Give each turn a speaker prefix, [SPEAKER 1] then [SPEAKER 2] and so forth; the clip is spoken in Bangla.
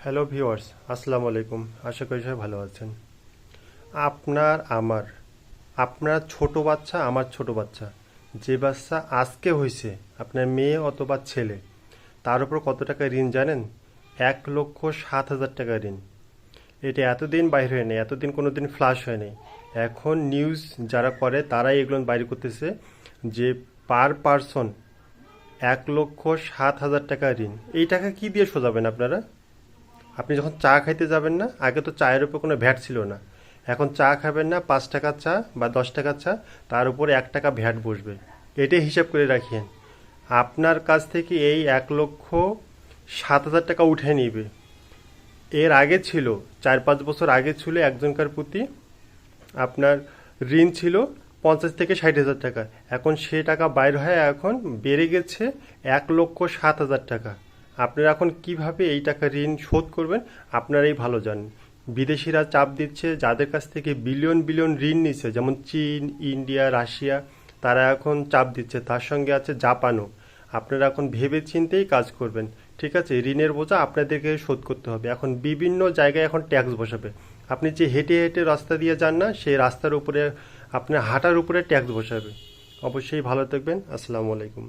[SPEAKER 1] হ্যালো ভিউয়ার্স, আসসালামু আলাইকুম। আশা করি সবাই ভালো আছেন। আপনার আমার আপনার ছোট বাচ্চা, আমার ছোট বাচ্চা, যে বাচ্চা আজকে হয়েছে, আপনার মেয়ে অথবা ছেলে, তার উপর কত টাকা ঋণ জানেন? 1,07,000 টাকা ঋণ। এটা এতদিন বাইর হয়নি, এতদিন কোনো দিন ফ্লাশ হয়নি। এখন নিউজ যারা করে তারাই এগুলো বাইর করতেছে যে পার পারসন 1,07,000 টাকা ঋণ। এই টাকা কি দিয়ে সোজাবেন আপনারা? আপনি যখন চা খাইতে যাবেন না, আগে তো চায়ের উপর কোনো ভ্যাট ছিল না। এখন চা খাবেন না, 5 টাকার চা বা 10 টাকার চা, তার উপরে 1 টাকা ভ্যাট বসবে। এটাই হিসাব করে রাখিয়েন। আপনার কাছ থেকে এই 1,07,000 টাকা উঠে নিবে। এর আগে ছিল, 4-5 বছর আগে ছিল একজনকার প্রতি আপনার ঋণ ছিল 50 থেকে 60 হাজার টাকা। এখন সে টাকা বাইর হয়ে এখন বেড়ে গেছে 1,07,000 টাকা। আপনারা এখন কিভাবে এই টাকা ঋণ শোধ করবেন আপনারাই ভালো জানেন। বিদেশিরা চাপ দিচ্ছে, যাদের কাছ থেকে বিলিয়ন বিলিয়ন ঋণ নিচ্ছে, যেমন চীন, ইন্ডিয়া, রাশিয়া, তারা এখন চাপ দিচ্ছে। তার সঙ্গে আছে জাপানও। আপনারা এখন ভেবে চিন্তেই কাজ করবেন। ঠিক আছে, ঋণের বোঝা আপনাদেরকে শোধ করতে হবে। এখন বিভিন্ন জায়গায় এখন ট্যাক্স বসাবে। আপনি যে হেঁটে হেঁটে রাস্তা দিয়ে যান না, সেই রাস্তার উপরে আপনার হাঁটার উপরে ট্যাক্স বসাবে। অবশ্যই ভালো থাকবেন। আসসালামু আলাইকুম।